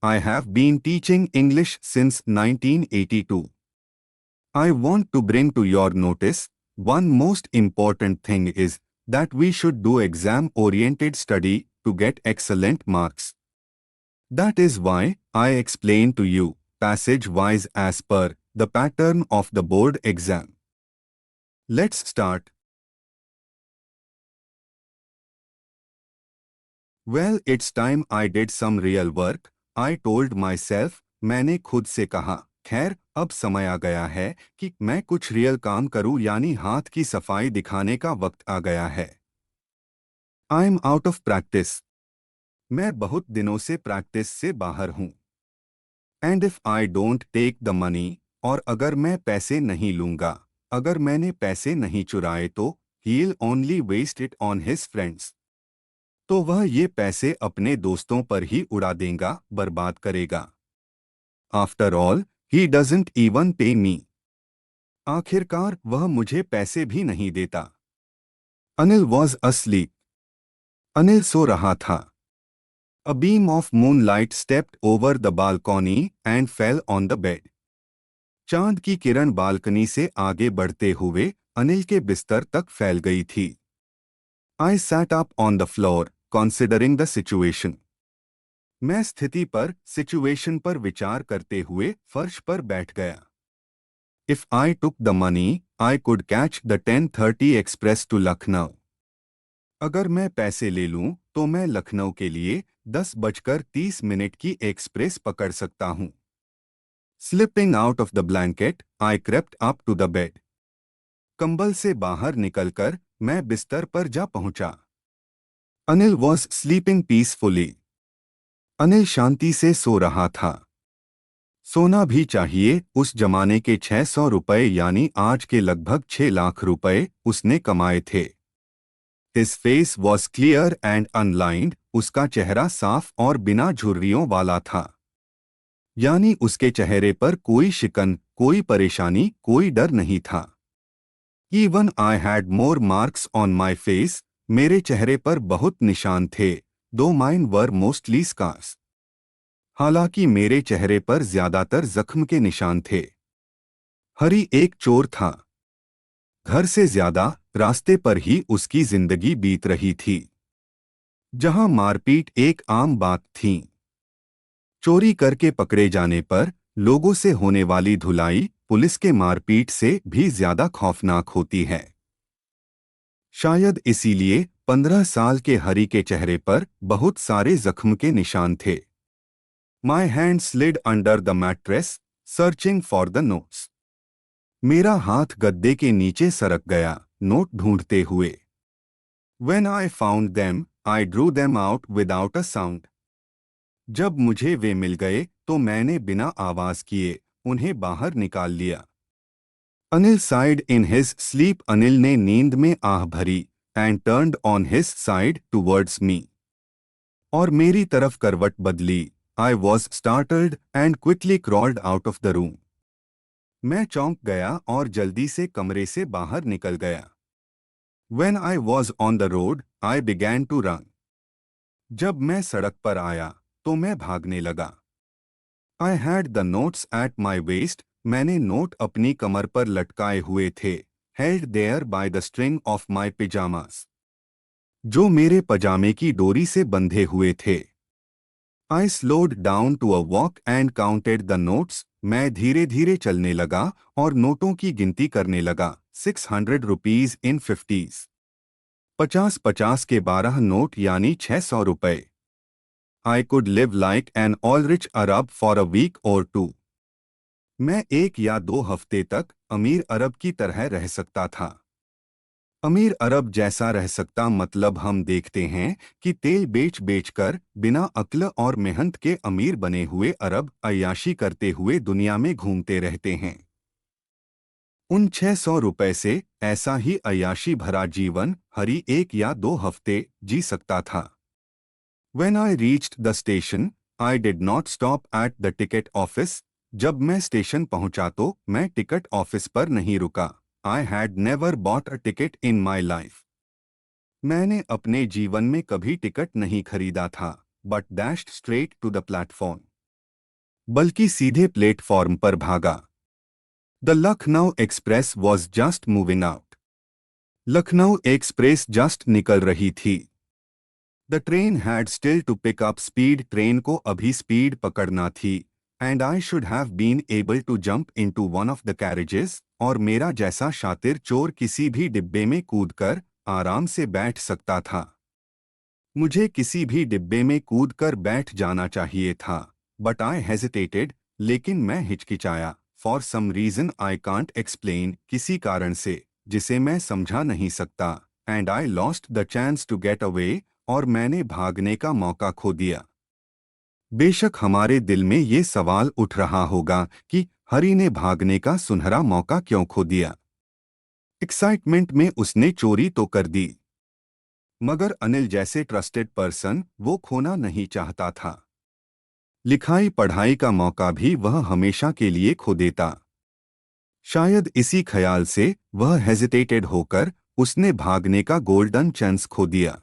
I have been teaching English since 1982. I want to bring to your notice one most important thing is that we should do exam-oriented study to get excellent marks. That is why I explain to you passage-wise as per the pattern of the board exam. Let's start. Well, it's time I did some real work. I told myself, मैंने खुद से कहा, खैर अब समय आ गया है कि मैं कुछ रियल काम करूं, यानी हाथ की सफाई दिखाने का वक्त आ गया है. I am out of practice. मैं बहुत दिनों से प्रैक्टिस से बाहर हूं. And if I don't take the money, और अगर मैं पैसे नहीं लूंगा, अगर मैंने पैसे नहीं चुराए तो he'll only waste it on his friends. तो वह ये पैसे अपने दोस्तों पर ही उड़ा देगा, बर्बाद करेगा. After all he doesn't even पे मी. आखिरकार वह मुझे पैसे भी नहीं देता. Anil was asleep. अनिल सो रहा था. A beam of moonlight stepped over the balcony and fell on the bed. चांद की किरण बालकनी से आगे बढ़ते हुए अनिल के बिस्तर तक फैल गई थी. I sat up on the floor, considering the situation. मैं स्थिति पर, सिचुएशन पर विचार करते हुए फर्श पर बैठ गया. If I took the money, I could catch the 10:30 express to Lucknow. अगर मैं पैसे ले लूं, तो मैं लखनऊ के लिए 10:30 की एक्सप्रेस पकड़ सकता हूं. Slipping out of the blanket, I crept up to the bed. कंबल से बाहर निकलकर मैं बिस्तर पर जा पहुंचा. Anil was sleeping peacefully. Anil शांति से सो रहा था. सोना भी चाहिए. उस जमाने के 600 रुपए यानी आज के लगभग 6 लाख रुपए उसने कमाए थे. His face was clear and unlined. उसका चेहरा साफ और बिना झुर्रियों वाला था. यानी उसके चेहरे पर कोई शिकन, कोई परेशानी, कोई डर नहीं था. Even I had more marks on my face. मेरे चेहरे पर बहुत निशान थे. Though mine were mostly scars. हालांकि मेरे चेहरे पर ज्यादातर जख्म के निशान थे. हरी एक चोर था. घर से ज्यादा रास्ते पर ही उसकी जिंदगी बीत रही थी, जहां मारपीट एक आम बात थी. चोरी करके पकड़े जाने पर लोगों से होने वाली धुलाई पुलिस के मारपीट से भी ज्यादा खौफनाक होती है. शायद इसीलिए 15 साल के हरी के चेहरे पर बहुत सारे जख्म के निशान थे. My hand slid under the mattress, searching for the notes. मेरा हाथ गद्दे के नीचे सरक गया, नोट ढूंढते हुए. When I found them, I drew them out without a sound. जब मुझे वे मिल गए तो मैंने बिना आवाज किए उन्हें बाहर निकाल लिया. Anil sighed in his sleep. Anil ने नींद में आह भरी and turned on his side towards me. और मेरी तरफ करवट बदली. I was startled and quickly crawled out of the room. मैं चौंक गया और जल्दी से कमरे से बाहर निकल गया. When I was on the road, I began to run. जब मैं सड़क पर आया तो मैं भागने लगा. I had the notes at my waist. मैंने नोट अपनी कमर पर लटकाए हुए थे. Held there by the string of my pajamas. जो मेरे पजामे की डोरी से बंधे हुए थे. I slowed down to a walk and counted the notes. मैं धीरे धीरे चलने लगा और नोटों की गिनती करने लगा. 600 rupees in 50s. 50-50 के 12 नोट यानी 600 रुपए. I could live like an all-rich Arab for a week or two. मैं 1 या 2 हफ्ते तक अमीर अरब की तरह रह सकता था. अमीर अरब जैसा रह सकता मतलब हम देखते हैं कि तेल बेच बेचकर बिना अक्ल और मेहनत के अमीर बने हुए अरब अय्याशी करते हुए दुनिया में घूमते रहते हैं. उन 600 रुपए से ऐसा ही अय्याशी भरा जीवन हरी 1 या 2 हफ्ते जी सकता था. When I reached the station, I did not stop at the ticket office. जब मैं स्टेशन पहुंचा तो मैं टिकट ऑफिस पर नहीं रुका. I had never bought a ticket in my life. मैंने अपने जीवन में कभी टिकट नहीं खरीदा था. But dashed straight to the platform. बल्कि सीधे प्लेटफॉर्म पर भागा। The Lucknow Express was just moving out. Lucknow Express जस्ट निकल रही थी। The train had still to pick up speed. Train को अभी स्पीड पकड़ना थी। And I should have been able to jump into one of the carriages. और मेरा जैसा शातिर चोर किसी भी डिब्बे में कूदकर आराम से बैठ सकता था। मुझे किसी भी डिब्बे में कूदकर बैठ जाना चाहिए था। But I hesitated. लेकिन मैं हिचकिचाया। For some reason I can't explain. किसी कारण से जिसे मैं समझा नहीं सकता। And I lost the chance to get away. और मैंने भागने का मौका खो दिया। बेशक हमारे दिल में ये सवाल उठ रहा होगा कि हरी ने भागने का सुनहरा मौका क्यों खो दिया। एक्साइटमेंट में उसने चोरी तो कर दी, मगर अनिल जैसे ट्रस्टेड पर्सन वो खोना नहीं चाहता था। लिखाई पढ़ाई का मौका भी वह हमेशा के लिए खो देता। शायद इसी ख्याल से वह हेजिटेटेड होकर उसने भागने का गोल्डन चांस खो दिया।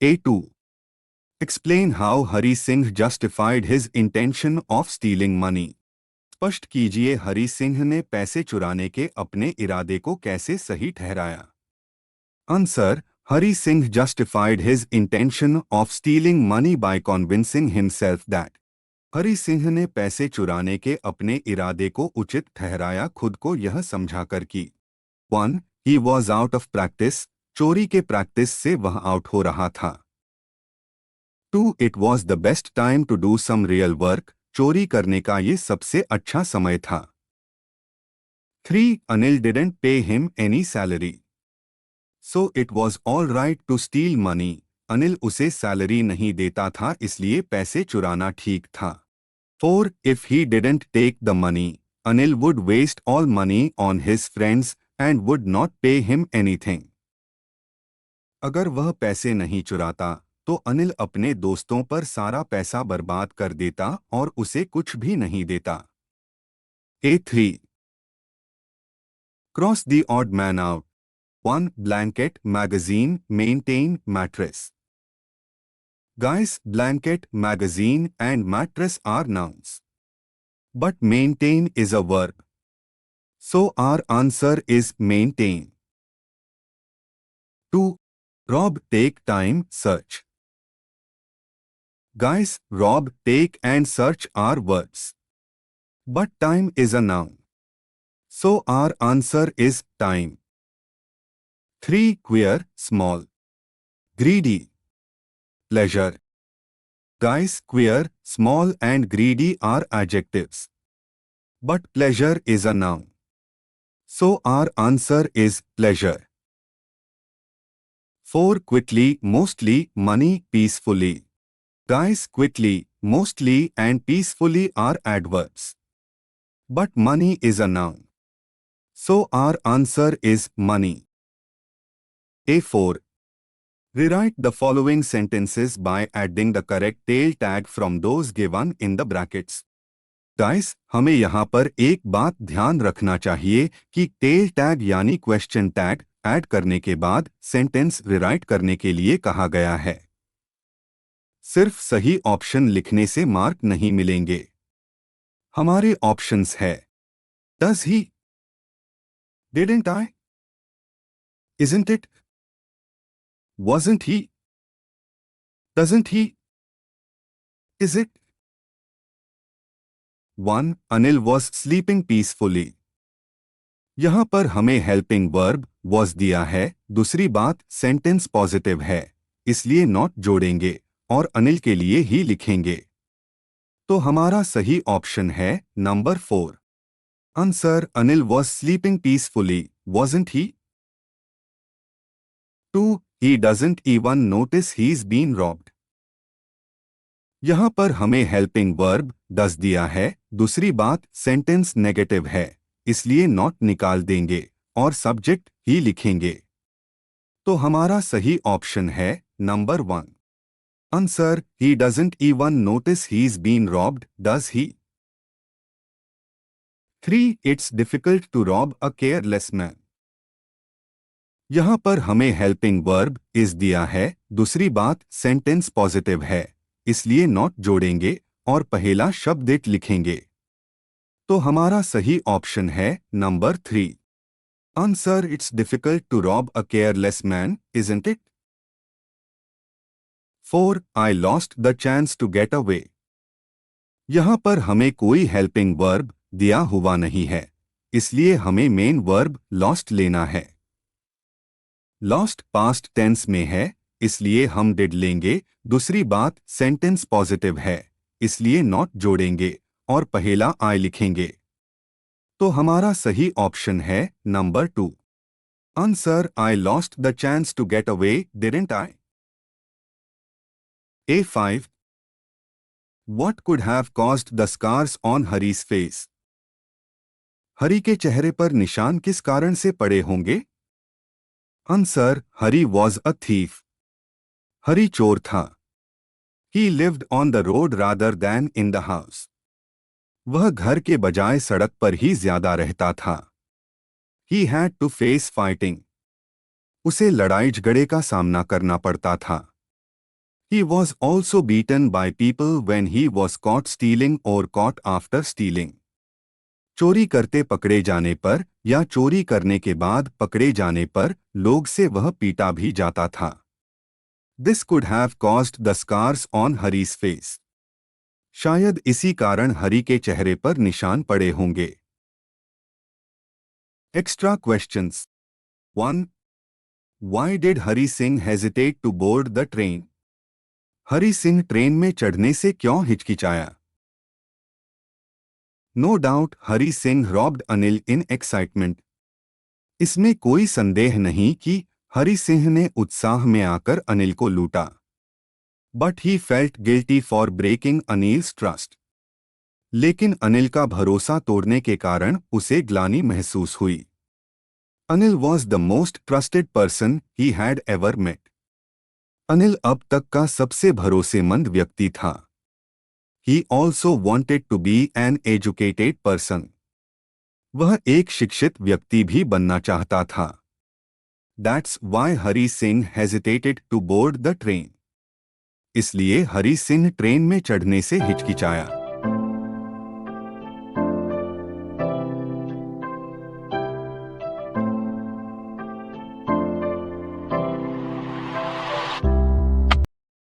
A2. Explain how Hari Singh justified his intention of stealing money. स्पष्ट कीजिए हरि सिंह ने पैसे चुराने के अपने इरादे को कैसे सही ठहराया। Answer: Hari Singh justified his intention of stealing money by convincing himself that. Hari Singh ने पैसे चुराने के अपने इरादे को उचित ठहराया खुद को यह समझाकर कि 1. He was out of practice. चोरी के प्रैक्टिस से वह आउट हो रहा था। 2. It was the best time to do some real work. चोरी करने का ये सबसे अच्छा समय था। 3. Anil didn't pay him any salary. So it was all right to steal money. Anil उसे सैलरी नहीं देता था इसलिए पैसे चुराना ठीक था। 4. If he didn't take the money, Anil would waste all money on his friends and would not pay him anything. अगर वह पैसे नहीं चुराता तो अनिल अपने दोस्तों पर सारा पैसा बर्बाद कर देता और उसे कुछ भी नहीं देता। A3. Cross the odd man out. 1. Blanket, magazine, maintain, mattress. Guys, blanket, magazine and mattress are nouns. But maintain is a verb. So our answer is maintain. 2. Rob, take time, search. Guys, rob, take and search are verbs. But time is a noun. So our answer is time. 3. Queer, small. Greedy. Pleasure. Guys, queer, small and greedy are adjectives. But pleasure is a noun. So our answer is pleasure. 4. Quickly, mostly, money, peacefully. Guys, quickly, mostly and peacefully are adverbs. But money is a noun. So our answer is money. A4. Rewrite the following sentences by adding the correct tail tag from those given in the brackets. Guys, हमें यहाँ पर एक बात ध्यान रखना चाहिए कि tell tag यानी क्वेश्चन टैग ऐड करने के बाद सेंटेंस रिराइट करने के लिए कहा गया है। सिर्फ सही ऑप्शन लिखने से मार्क नहीं मिलेंगे। हमारे ऑप्शंस है does he, didn't I, isn't it, wasn't he, doesn't he, is it? 1. Anil was sleeping peacefully. यहां पर हमें हेल्पिंग वर्ब was दिया है। दूसरी बात सेंटेंस पॉजिटिव है, इसलिए नॉट जोड़ेंगे और अनिल के लिए ही लिखेंगे। तो हमारा सही ऑप्शन है number 4। Answer Anil was sleeping peacefully, wasn't he? 2. He doesn't even notice he's been robbed. यहां पर हमें हेल्पिंग वर्ब डज दिया है। दूसरी बात सेंटेंस नेगेटिव है, इसलिए नॉट निकाल देंगे और सब्जेक्ट ही लिखेंगे। तो हमारा सही ऑप्शन है number 1। Answer he doesn't even notice he is been robbed, does he? 3. It's difficult to rob a careless man. यहां पर हमें हेल्पिंग वर्ब इज दिया है। दूसरी बात सेंटेंस पॉजिटिव है, इसलिए नॉट जोड़ेंगे और पहला शब्द इट लिखेंगे। तो हमारा सही ऑप्शन है number 3। Answer it's difficult to rob a careless man, isn't it? 4. I lost the chance to get away. यहां पर हमें कोई हेल्पिंग वर्ब दिया हुआ नहीं है, इसलिए हमें मेन वर्ब लॉस्ट लेना है। लॉस्ट पास्ट टेंस में है, इसलिए हम डिड लेंगे। दूसरी बात सेंटेंस पॉजिटिव है, इसलिए नॉट जोड़ेंगे और पहला आई लिखेंगे। तो हमारा सही ऑप्शन है number 2। Answer I lost the chance to get away, didn't I? A5. What could have caused the scars on Hari's face? Hari के चेहरे पर निशान किस कारण से पड़े होंगे? Answer Hari was a thief. Hari चोर था। He lived on the road rather than in the house. वह घर के बजाय सड़क पर ही ज्यादा रहता था। He had to face fighting. उसे लड़ाई झगड़े का सामना करना पड़ता था। He was also beaten by people when he was caught stealing or caught after stealing. चोरी करते पकड़े जाने पर या चोरी करने के बाद पकड़े जाने पर लोग से वह पीटा भी जाता था। This could have caused the scars on Hari's face. शायद इसी कारण हरी के चेहरे पर निशान पड़े होंगे। Extra questions. 1. Why did Hari Singh hesitate to board the train? Hari Singh train में चढ़ने से क्यों हिचकिचाया? No doubt Hari Singh robbed Anil in excitement. इसमें कोई संदेह नहीं कि हरी सिंह ने उत्साह में आकर अनिल को लूटा। But he felt guilty for breaking Anil's trust. लेकिन अनिल का भरोसा तोड़ने के कारण उसे ग्लानि महसूस हुई। Anil was the most trusted person he had ever met. Anil अब तक का सबसे भरोसेमंद व्यक्ति था। He also wanted to be an educated person. वह एक शिक्षित व्यक्ति भी बनना चाहता था। That's why Hari Singh hesitated to board the train. इसलिए हरी सिंह ट्रेन में चढ़ने से हिचकिचाया।